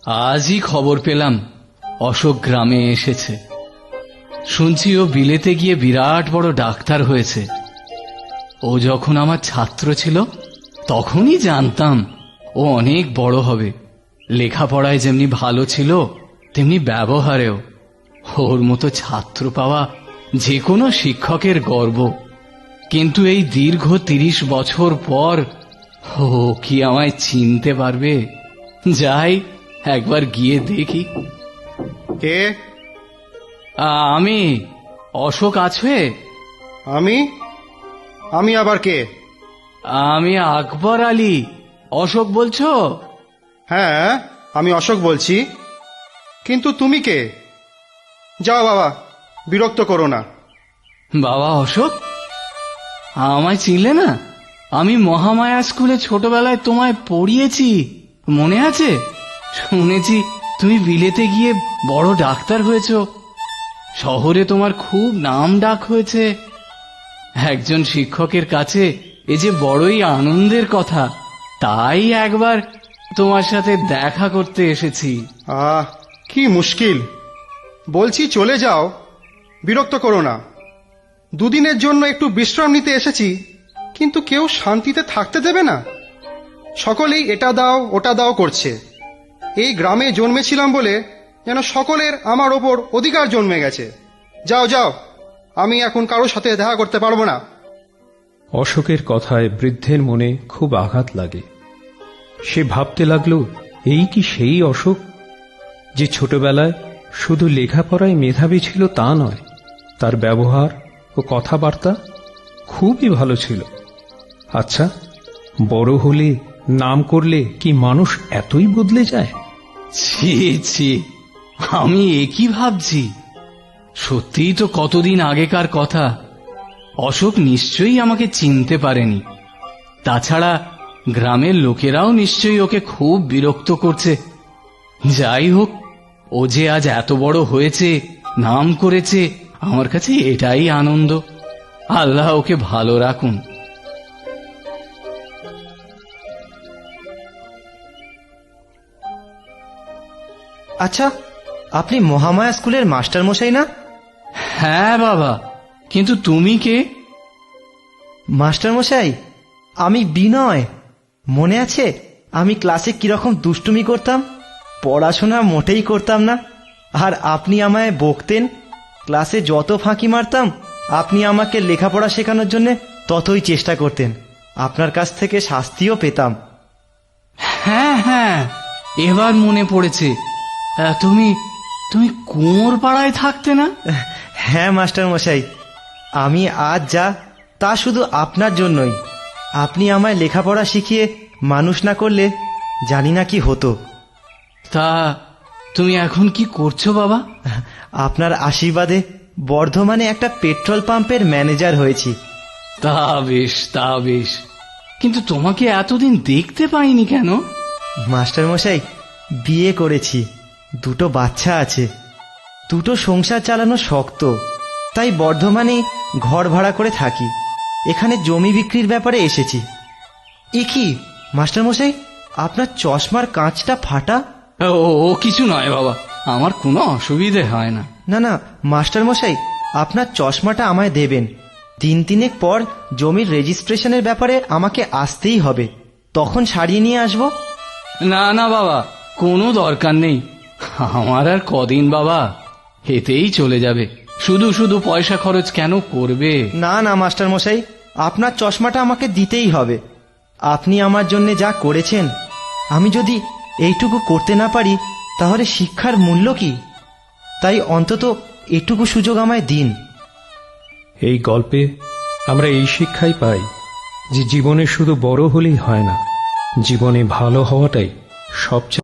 আজই খবর পেলাম অশোক গ্রামে এসেছে। শুনছি ও বিলেতে গিয়ে বিরাট বড় ডাক্তার হয়েছে। ও যখন আমার ছাত্র ছিল তখনই জানতাম ও অনেক বড় হবে। লেখাপড়ায় যেমনি ভালো ছিল তেমনি ব্যবহারেও। ওর মতো ছাত্র পাওয়া যে কোনো শিক্ষকের গর্ব। কিন্তু এই দীর্ঘ ৩০ বছর পর ও কি আমায় চিনতে পারবে? যাই একবার গিয়ে দেখি। কে? আমি। অশোক আছে? আমি? আমি আবার কে? আমি আকবর আলী। অশোক বলছো? হ্যাঁ, আমি অশোক বলছি। কিন্তু তুমি কে? যাও বাবা, বিরক্ত করো না। বাবা অশোক, আমায় চিনলে না? আমি মহামায়া স্কুলে ছোটবেলায় তোমায় পড়িয়েছি, মনে আছে? শুনেছি তুমি বিলেতে গিয়ে বড় ডাক্তার হয়েছ। শহরে তোমার খুব নাম ডাক হয়েছে। একজন শিক্ষকের কাছে এ যে বড়ই আনন্দের কথা। তাই একবার তোমার সাথে দেখা করতে এসেছি। কি মুশকিল। বলছি চলে যাও, বিরক্ত করো না। দুদিনের জন্য একটু বিশ্রাম নিতে এসেছি, কিন্তু কেউ শান্তিতে থাকতে দেবে না। সকলেই এটা দাও ওটা দাও করছে। এই গ্রামে জন্মেছিলাম বলে যেন সকলের আমার ওপর অধিকার জন্মে গেছে। যাও যাও, আমি এখন কারোর সাথে দেখা করতে পারবো না। অশোকের কথায় বৃদ্ধের মনে খুব আঘাত লাগে। সে ভাবতে লাগল, এই কি সেই অশোক যে ছোটবেলায় শুধু লেখাপড়ায় মেধাবী ছিল তা নয়, তার ব্যবহার ও কথাবার্তা খুবই ভালো ছিল। আচ্ছা, বড় হলে নাম করলে কি মানুষ এতই বদলে যায়? ছি ছি, আমি একই ভাবছি। সত্যিই তো কতদিন আগেকার কথা। অশোক নিশ্চয়ই আমাকে চিনতে পারেনি। তাছাড়া গ্রামের লোকেরাও নিশ্চয়ই ওকে খুব বিরক্ত করছে। যাই হোক, ও যে আজ এত বড় হয়েছে, নাম করেছে, আমার কাছে এটাই আনন্দ। আল্লাহ ওকে ভালো রাখুন। আচ্ছা, আপনি মহামায়া স্কুলের মাস্টার মশাই না? হ্যাঁ বাবা, কিন্তু তুমি কে? মাস্টার মশাই, আমি বিনয়। মনে আছে আমি ক্লাসে কিরকম দুষ্টুমি করতাম? পড়াশোনা মোটেই করতাম না, আর আপনি আমায় বকতেন। ক্লাসে যত ফাঁকি মারতাম আপনি আমাকে লেখাপড়া শেখানোর জন্য ততই চেষ্টা করতেন। আপনার কাছ থেকে শাস্তিও পেতাম। হ্যাঁ হ্যাঁ, এবার মনে পড়েছে। তুমি তুমি কুমোর পাড়ায় থাকতে না? হ্যাঁ মাস্টার মশাই, আমি আজ যা তা শুধু আপনার জন্যই। আপনি আমায় লেখাপড়া শিখিয়ে মানুষ না করলে জানি না কি হতো। তা তুমি এখন কি করছো বাবা? আপনার আশীর্বাদে বর্ধমানে একটা পেট্রোল পাম্পের ম্যানেজার হয়েছি। তা বেশ, তা বেশ। কিন্তু তোমাকে এতদিন দেখতে পাইনি কেন? মাস্টার মশাই, বিয়ে করেছি, দুটো বাচ্চা আছে। দুটো সংসার চালানো শক্ত, তাই বর্ধমানে ঘর ভাড়া করে থাকি। এখানে জমি বিক্রির ব্যাপারে এসেছি। এ কি মাস্টার মশাই, আপনার চশমার কাঁচটা ফাটা? ও কিছু নয় বাবা, আমার কোনো অসুবিধে হয় না। না না মাস্টার মশাই, আপনার চশমাটা আমায় দেবেন। 3 পর জমির রেজিস্ট্রেশনের ব্যাপারে আমাকে আসতেই হবে, তখন সারিয়ে নিয়ে আসবো। না না বাবা, কোনো দরকার নেই। আমার আর কদিন বাবা, এতেই চলে যাবে। শুধু শুধু পয়সা খরচ কেন করবে? না না মাস্টার মশাই, আপনার চশমাটা আমাকে দিতেই হবে। আপনি আমার জন্য যা করেছেন, আমি যদি এইটুকু করতে না পারি তাহলে শিক্ষার মূল্য কি? তাই অন্তত এটুকু সুযোগ আমায় দিন। এই গল্পে আমরা এই শিক্ষাই পাই যে জীবনে শুধু বড় হলেই হয় না, জীবনে ভালো হওয়াটাই সবচেয়ে